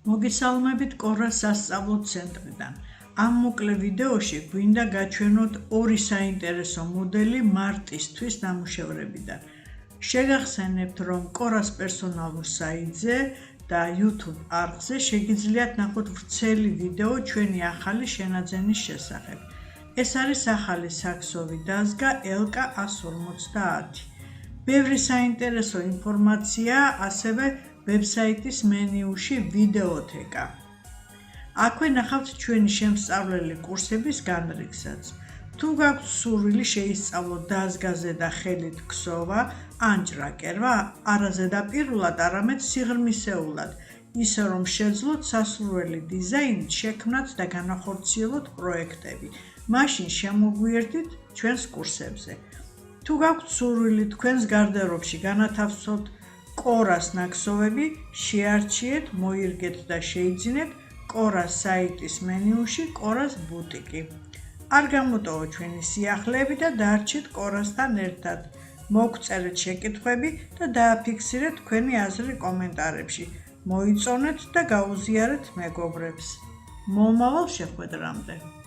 მოგესალმებით კორას სასწავლო ცენტრიდან. ამ მოკლე ვიდეოში გვინდა გაჩვენოთ ორი საინტერესო მოდელი მარტისთვის ნამუშევრებიდან. შეგახსენებთ, რომ კორას პერსონალურ საიტზე და YouTube არხზე შეგიძლიათ ნახოთ ვრცელი ვიდეო ჩვენი ახალი შენაძენის შესახებ. ეს არის ახალი საქსოვი დაზგა LK150. ბევრი საინტერესო ინფორმაცია ასევე ვებსაიტის მენიუში ვიდეოთეკა. აქვე ნახავთ ჩვენი შემსწავლელი კურსების განრიგსაც. თუ გაქვთ სურვილი შეისწავლოთ დაზგაზე და ხელით ქსოვა ან ჭრაკერვა, არა ზედაპირულად, არამედ სიღრმისეულად, ისე რომ შეძლოთ სასურველი დიზაინით შექმნათ და განახორციელოთ პროექტები. მაშინ შემოგვიერთდით ჩვენს კურსებზე. თუ გაქვთ სურვილი თქვენს გარდერობში განათავსოთ კორას ნაკსოვები, შეარჩიეთ, მოირგეთ და შეიძინეთ კორას საიტის მენიუში კორას ბუტიკი. არ გამოტოვოთ ჩვენი სიახლეები და დაარჩეთ კორასთან ერთად. მოგწერეთ შეკითხვები და დააფიქსირეთ თქვენი აზრი კომენტარებში. მოიწონეთ და გაუზიარეთ მეგობრებს. მომავალ შეხვედრამდე.